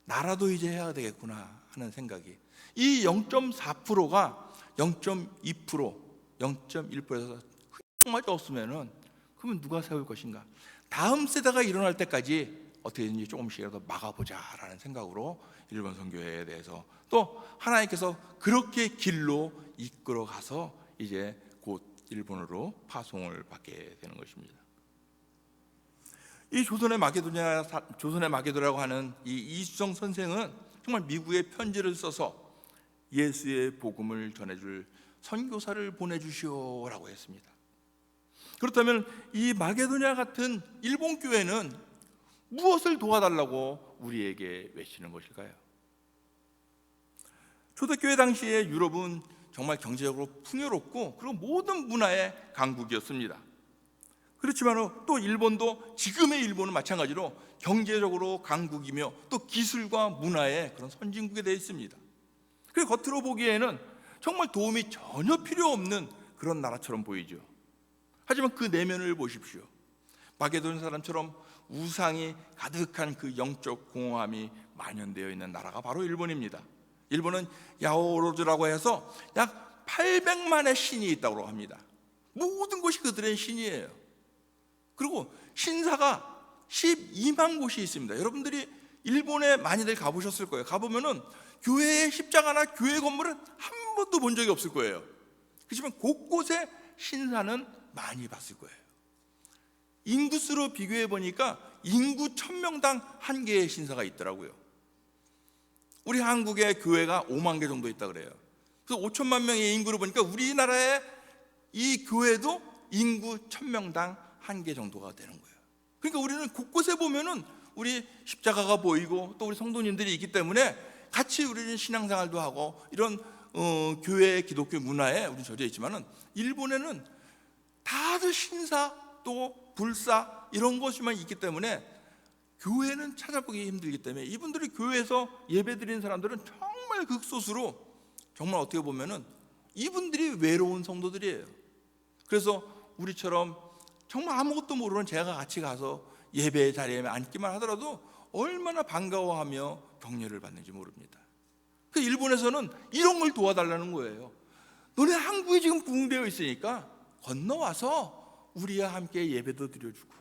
나라도 이제 해야 되겠구나 하는 생각이, 이 0.4%가 0.2%, 0.1%에서 흩어져 없으면은 그러면 누가 세울 것인가? 다음 세대가 일어날 때까지 어떻게든지 조금씩이라도 막아보자라는 생각으로 일본 선교회에 대해서, 또 하나님께서 그렇게 길로 이끌어 가서 이제 곧 일본으로 파송을 받게 되는 것입니다. 이 조선의 마게도라고 하는 이 이수정 선생은 정말 미국에 편지를 써서 예수의 복음을 전해줄 선교사를 보내주시오라고 했습니다. 그렇다면 이 마게도냐 같은 일본 교회는 무엇을 도와달라고 우리에게 외치는 것일까요? 초대교회 당시에 유럽은 정말 경제적으로 풍요롭고 그리고 모든 문화의 강국이었습니다. 그렇지만 또 일본도 지금의 일본은 마찬가지로 경제적으로 강국이며 또 기술과 문화의 그런 선진국이 되어 있습니다. 그리고 겉으로 보기에는 정말 도움이 전혀 필요 없는 그런 나라처럼 보이죠. 하지만 그 내면을 보십시오. 마게도냐 사람처럼 우상이 가득한 그 영적 공허함이 만연되어 있는 나라가 바로 일본입니다. 일본은 야오로즈라고 해서 약 800만의 신이 있다고 합니다. 모든 것이 그들의 신이에요. 그리고 신사가 12만 곳이 있습니다. 여러분들이 일본에 많이들 가보셨을 거예요. 가보면은 교회의 십자가나 교회 건물은 한 번도 본 적이 없을 거예요. 그렇지만 곳곳에 신사는 많이 봤을 거예요. 인구수로 비교해 보니까 인구 1000명당 한 개의 신사가 있더라고요. 우리 한국의 교회가 5만 개 정도 있다 그래요. 그래서 5천만 명의 인구를 보니까 우리나라의 이 교회도 인구 1000명당 한 개 정도가 되는 거예요. 그러니까 우리는 곳곳에 보면은 우리 십자가가 보이고 또 우리 성도님들이 있기 때문에 같이 우리는 신앙생활도 하고 이런 교회 기독교 문화에 우리 젖어 있지만은 일본에는 다들 신사 또 불사 이런 것이만 있기 때문에 교회는 찾아보기 힘들기 때문에 이분들이 교회에서 예배드리는 사람들은 정말 극소수로 정말 어떻게 보면은 이분들이 외로운 성도들이에요. 그래서 우리처럼 정말 아무것도 모르는 제가 같이 가서 예배 자리에 앉기만 하더라도 얼마나 반가워하며 격려를 받는지 모릅니다. 그 일본에서는 이런 걸 도와달라는 거예요. 너네 한국에 지금 부흥되어 있으니까 건너와서 우리와 함께 예배도 드려주고,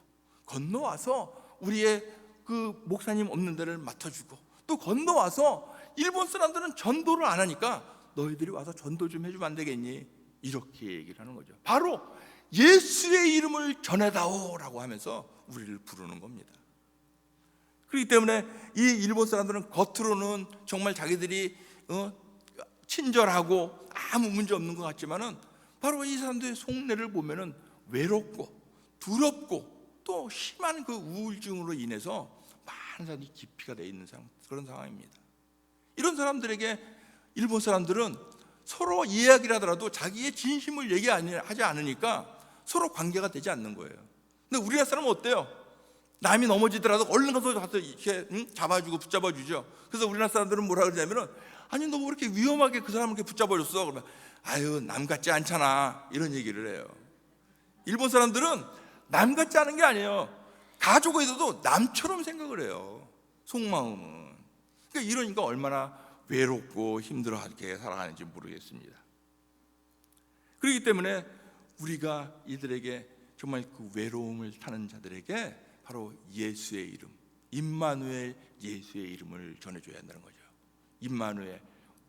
건너와서 우리의 그 목사님 없는 데를 맡아주고, 또 건너와서 일본 사람들은 전도를 안 하니까 너희들이 와서 전도 좀 해주면 안 되겠니? 이렇게 얘기를 하는 거죠. 바로 예수의 이름을 전해다오라고 하면서 우리를 부르는 겁니다. 그렇기 때문에 이 일본 사람들은 겉으로는 정말 자기들이 친절하고 아무 문제 없는 것 같지만은 바로 이 사람들의 속내를 보면은 외롭고 두렵고 또 심한 그 우울증으로 인해서 많은 사람들이 기피가 되어 있는 그런 상황입니다. 이런 사람들에게 일본 사람들은 서로 이야기를 하더라도 자기의 진심을 얘기하지 않으니까 서로 관계가 되지 않는 거예요. 근데 우리나라 사람은 어때요? 남이 넘어지더라도 얼른 가서 이렇게 잡아주고 붙잡아주죠. 그래서 우리나라 사람들은 뭐라 그러냐면은 아니 너 왜 이렇게 위험하게 그 사람을 이렇게 붙잡아줬어? 그러면 아유 남 같지 않잖아 이런 얘기를 해요. 일본 사람들은 남 같지 않은 게 아니에요. 가족이 있어도 남처럼 생각을 해요. 속마음은. 그러니까 이러니까 얼마나 외롭고 힘들어하게 살아가는지 모르겠습니다. 그렇기 때문에 우리가 이들에게 정말 그 외로움을 타는 자들에게 바로 예수의 이름, 임마누엘 예수의 이름을 전해줘야 한다는 거죠. 임마누엘,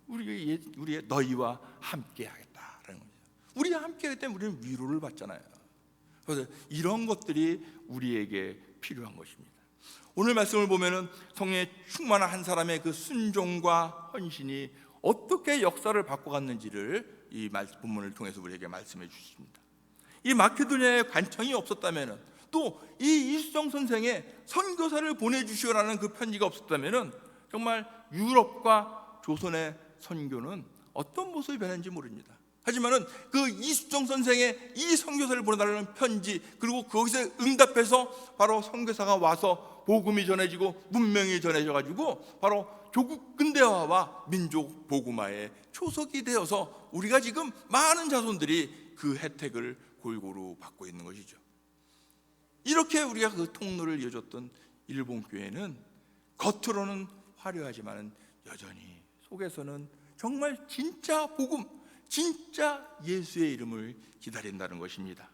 우리의 너희와 함께 하겠다라는 거죠. 우리와 함께 하기 때문에 우리는 위로를 받잖아요. 그래서 이런 것들이 우리에게 필요한 것입니다. 오늘 말씀을 보면은 성령에 충만한 한 사람의 그 순종과 헌신이 어떻게 역사를 바꿔갔는지를 이 본문을 통해서 우리에게 말씀해 주십니다. 이 마케도니아에 관청이 없었다면은 또 이 이수정 선생의 선교사를 보내주시오라는 그 편지가 없었다면은 정말 유럽과 조선의 선교는 어떤 모습이 변했는지 모릅니다. 하지만은 그 이수정 선생의 이 선교사를 보내달라는 편지 그리고 거기서 응답해서 바로 선교사가 와서 복음이 전해지고 문명이 전해져 가지고 바로 조국 근대화와 민족 복음화의 초석이 되어서 우리가 지금 많은 자손들이 그 혜택을 골고루 받고 있는 것이죠. 이렇게 우리가 그 통로를 이어줬던 일본 교회는 겉으로는 화려하지만 여전히 속에서는 정말 진짜 복음, 진짜 예수의 이름을 기다린다는 것입니다.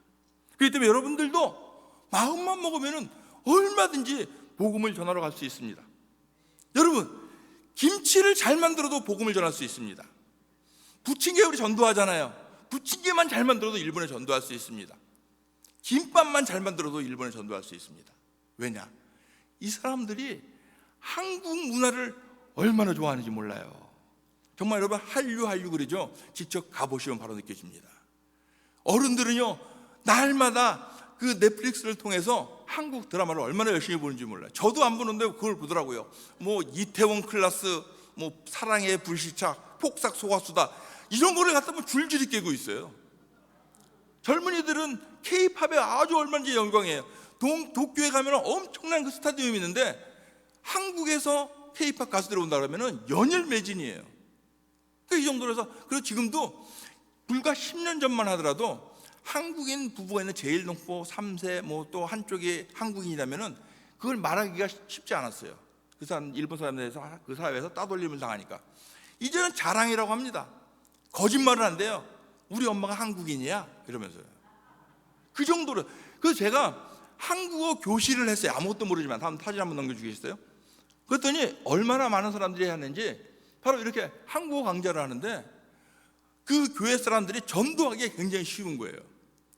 그렇기 때문에 여러분들도 마음만 먹으면 얼마든지 복음을 전하러 갈 수 있습니다. 여러분, 김치를 잘 만들어도 복음을 전할 수 있습니다. 부침개 우리 전도하잖아요. 부침개만 잘 만들어도 일본에 전도할 수 있습니다. 김밥만 잘 만들어도 일본에 전도할 수 있습니다. 왜냐? 이 사람들이 한국 문화를 얼마나 좋아하는지 몰라요. 정말 여러분 한류 그러죠? 직접 가보시면 바로 느껴집니다. 어른들은요 날마다 그 넷플릭스를 통해서 한국 드라마를 얼마나 열심히 보는지 몰라요. 저도 안 보는데 그걸 보더라고요. 뭐 이태원 클라스, 뭐 사랑의 불시착, 폭삭 소가수다 이런 거를 갖다 뭐 줄줄이 깨고 있어요. 젊은이들은 K-팝에 아주 얼마든지 영광이에요. 도쿄에 가면 엄청난 그 스타디움이 있는데 한국에서 K-팝 가수들이 온다 그러면 연일매진이에요. 이 정도로 해서, 그리고 지금도 불과 10년 전만 하더라도 한국인 부부가 있는 제일동포 3세 뭐 또 한쪽이 한국인이라면은 그걸 말하기가 쉽지 않았어요. 그 사람, 일본 사람들에서 그 사회에서 따돌림을 당하니까. 이제는 자랑이라고 합니다. 거짓말을 한대요. 우리 엄마가 한국인이야 이러면서요. 그 정도로. 그래서 제가 한국어 교실을 했어요. 아무것도 모르지만. 다음 사진 한번 넘겨주시겠어요? 그랬더니 얼마나 많은 사람들이 하는지, 바로 이렇게 한국어 강좌를 하는데 그 교회 사람들이 전도하기에 굉장히 쉬운 거예요.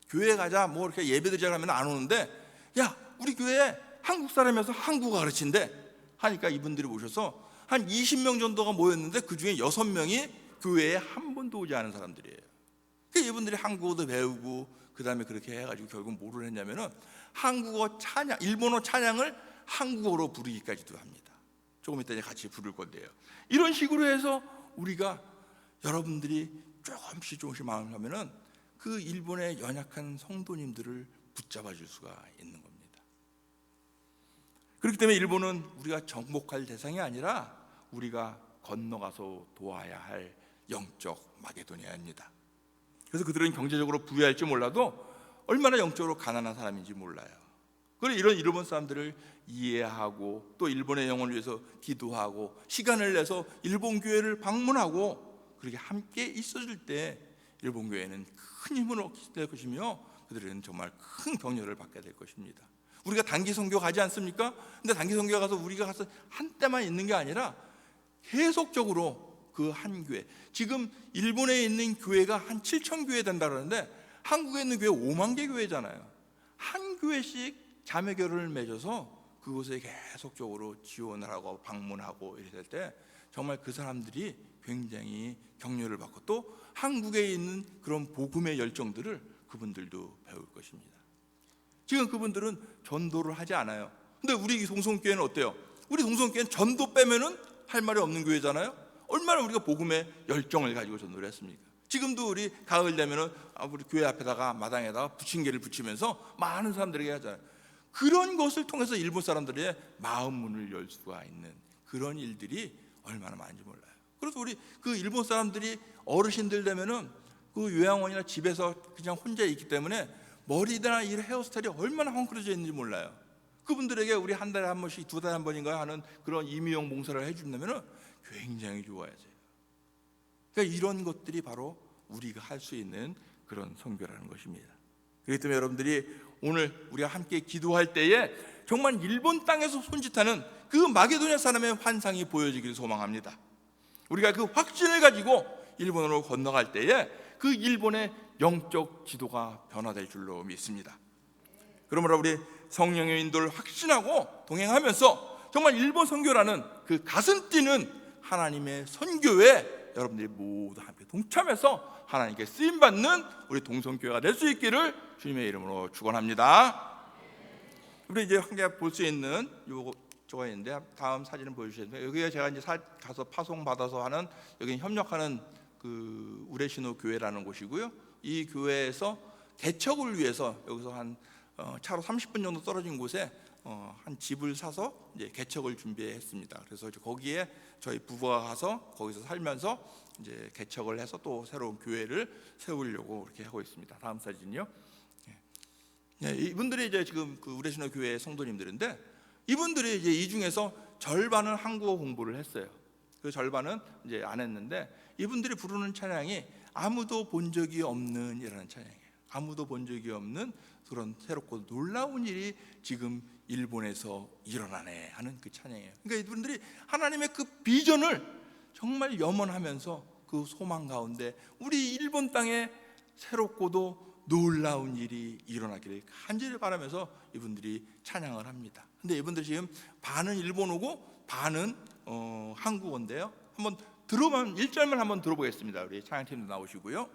교회 가자 뭐 이렇게 예배드리자 하면 안 오는데, 야 우리 교회에 한국 사람이어서 한국어 가르친대 하니까 이분들이 오셔서 한 20명 정도가 모였는데 그 중에 6명이 교회에 한 번도 오지 않은 사람들이에요. 이분들이 한국어도 배우고 그 다음에 그렇게 해가지고 결국 뭐를 했냐면은 한국어 찬양, 일본어 찬양을 한국어로 부르기까지도 합니다. 조금 이따 이제 같이 부를 건데요. 이런 식으로 해서 우리가, 여러분들이 조금씩 마음을 하면은 그 일본의 연약한 성도님들을 붙잡아 줄 수가 있는 겁니다. 그렇기 때문에 일본은 우리가 정복할 대상이 아니라 우리가 건너가서 도와야 할 영적 마게도니아입니다. 그래서 그들은 경제적으로 부유할지 몰라도 얼마나 영적으로 가난한 사람인지 몰라요. 그래서 이런 일본 사람들을 이해하고 또 일본의 영혼을 위해서 기도하고 시간을 내서 일본 교회를 방문하고 그렇게 함께 있어줄 때 일본 교회는 큰 힘을 얻게 될 것이며 그들은 정말 큰 격려를 받게 될 것입니다. 우리가 단기 선교 가지 않습니까? 근데 단기 선교 가서 우리가 가서 한때만 있는 게 아니라 계속적으로 그 한 교회, 지금 일본에 있는 교회가 한 7천 교회 된다 그러는데 한국에 있는 교회 5만 개 교회잖아요. 한 교회씩 자매교를 맺어서 그곳에 계속적으로 지원을 하고 방문하고 이럴 때 정말 그 사람들이 굉장히 격려를 받고 또 한국에 있는 그런 복음의 열정들을 그분들도 배울 것입니다. 지금 그분들은 전도를 하지 않아요. 근데 우리 동성교회는 어때요? 우리 동성교회는 전도 빼면은 할 말이 없는 교회잖아요. 얼마나 우리가 복음의 열정을 가지고 전도를 했습니까? 지금도 우리 가을 되면은 우리 교회 앞에다가 마당에다가 부침개를 붙이면서 많은 사람들에게 하잖아요. 그런 것을 통해서 일본 사람들의 마음 문을 열 수가 있는 그런 일들이 얼마나 많은지 몰라요. 그래서 우리 그 일본 사람들이 어르신들 되면은 그 요양원이나 집에서 그냥 혼자 있기 때문에 머리나 이 헤어스타일이 얼마나 헝클어져 있는지 몰라요. 그분들에게 우리 한 달에 한 번씩, 2달에 한 번인가 하는 그런 임의용 봉사를 해준다면 굉장히 좋아야죠. 그러니까 이런 것들이 바로 우리가 할 수 있는 그런 선교라는 것입니다. 그렇기 때문에 여러분들이 오늘 우리가 함께 기도할 때에 정말 일본 땅에서 손짓하는 그 마게도냐 사람의 환상이 보여지기를 소망합니다. 우리가 그 확신을 가지고 일본으로 건너갈 때에 그 일본의 영적 지도가 변화될 줄로 믿습니다. 그러므로 우리 성령의 인도를 확신하고 동행하면서 정말 일본 선교라는 그 가슴 뛰는 하나님의 선교에 여러분들이 모두 함께 동참해서 하나님께 쓰임받는 우리 동성교회가 될 수 있기를 주님의 이름으로 축원합니다. 우리 이제 함께 볼 수 있는 요거가 있는데 다음 사진을 보여주셔야 돼요. 여기가 제가 이제 가서 파송 받아서 하는, 여기 협력하는 그 우레시노 교회라는 곳이고요. 이 교회에서 개척을 위해서 여기서 한 차로 30분 정도 떨어진 곳에 한 집을 사서 이제 개척을 준비했습니다. 그래서 이제 거기에 저희 부부가 가서 거기서 살면서 이제 개척을 해서 또 새로운 교회를 세우려고 이렇게 하고 있습니다. 다음 사진이요. 네, 이분들이 이제 지금 그 우레시노 교회 성도님들인데 이분들이 이제 이 중에서 절반은 한국어 공부를 했어요. 그 절반은 이제 안 했는데 이분들이 부르는 찬양이 아무도 본 적이 없는 이라는 찬양이에요. 아무도 본 적이 없는 그런 새롭고 놀라운 일이 지금 일본에서 일어나네 하는 그 찬양이에요. 그러니까 이분들이 하나님의 그 비전을 정말 염원하면서 그 소망 가운데 우리 일본 땅에 새롭고도 놀라운 일이 일어나기를 간절히 바라면서 이분들이 찬양을 합니다. 근데 이분들 지금 반은 일본어고 반은 한국어인데요. 한번 들어보면 1절만 한번 들어보겠습니다. 우리 찬양팀도 나오시고요.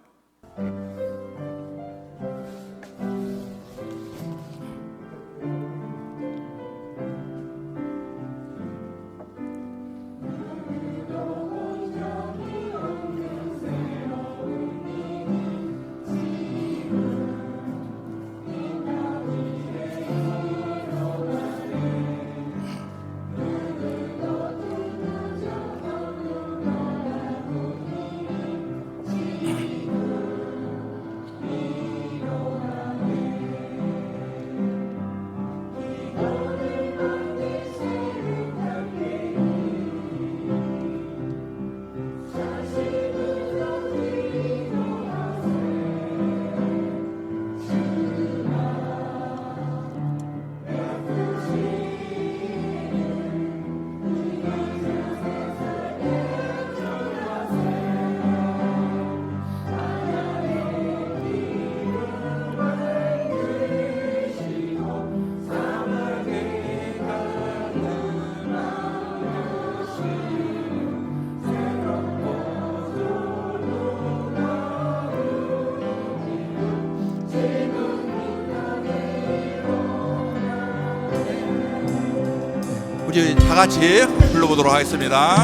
이제 다 같이 불러보도록 하겠습니다.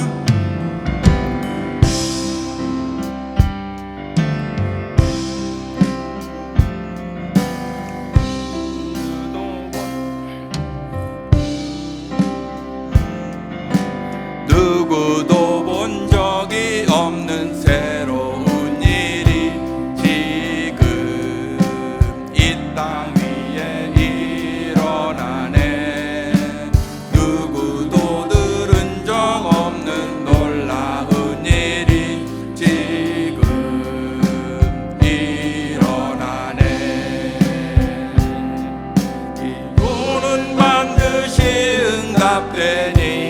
누구도 본 적이 없는 새로운 일이 지금 이 땅 위에 일어나네. 누구도 들은 적 없는 놀라운 일이 지금 일어나네. 이거는 반드시 응답되니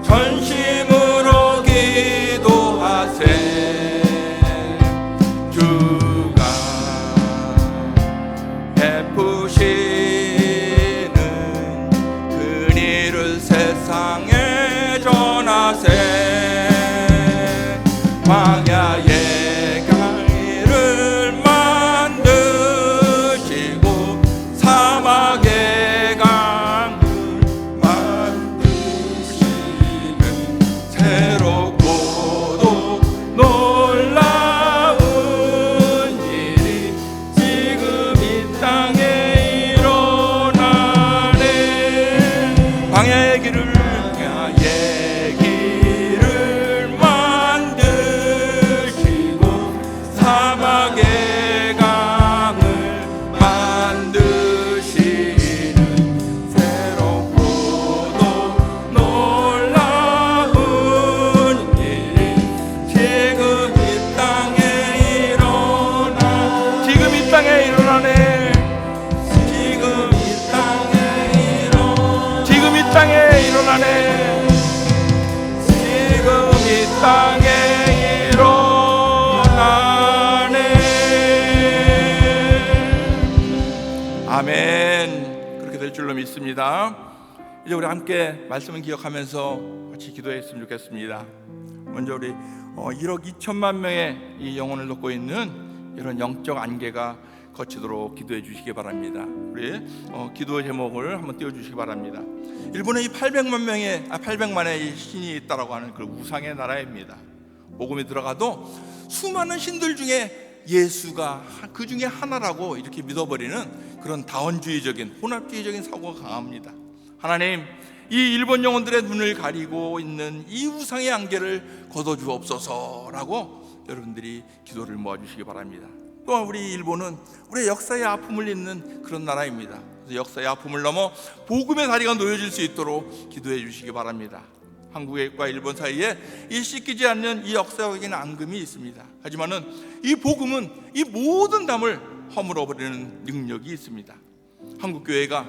전심으로 기도하세. 주가 베푸시는 그일을 세상에 전하세. 광야의 강을 만드시고 사막의 강을 새롭고도 놀라운 일이 지금 이 땅에 일어나네. 광야의 길을 만드시고 사막의 강을 만드시는 새롭고도 놀라운 지금 이 땅에 일어나네. 지금 이 땅에 일어나네. 지금 이 땅에 일어나네. 아멘. 그렇게 될 줄로 믿습니다. 이제 우리 함께 말씀을 기억하면서 같이 기도했으면 좋겠습니다. 먼저 우리 1억 2천만 명의 이 영혼을 놓고 있는 이런 영적 안개가 거치도록 기도해 주시기 바랍니다. 우리 기도 제목을 한번 띄워주시기 바랍니다. 일본에 이 800만의 이 신이 있다라고 하는 그 우상의 나라입니다. 복음이 들어가도 수많은 신들 중에 예수가 그 중에 하나라고 이렇게 믿어버리는 그런 다원주의적인 혼합주의적인 사고가 강합니다. 하나님, 이 일본 영혼들의 눈을 가리고 있는 이 우상의 안개를 걷어주옵소서라고 여러분들이 기도를 모아주시기 바랍니다. 또한 우리 일본은 우리의 역사의 아픔을 잇는 그런 나라입니다. 그래서 역사의 아픔을 넘어 복음의 다리가 놓여질 수 있도록 기도해 주시기 바랍니다. 한국과 일본 사이에 이 씻기지 않는 이 역사적인 앙금이 있습니다. 하지만은 이 복음은 이 모든 담을 허물어버리는 능력이 있습니다. 한국교회가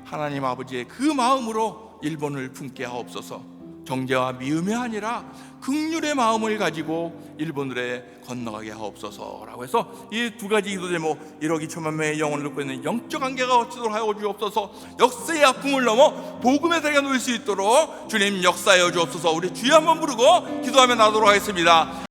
하나님 아버지의 그 마음으로 일본을 품게 하옵소서. 정죄와 미움이 아니라 긍휼의 마음을 가지고 일본으로 건너가게 하옵소서라고 해서 이 두 가지 기도 제목, 1억 2천만 명의 영혼을 놓고 있는 영적 안개가 어찌도록 하여 주옵소서. 역사의 아픔을 넘어 복음의 다리가 놓일 수 있도록 주님 역사하여 주옵소서. 우리 주여 한번 부르고 기도하며 나도록 하겠습니다.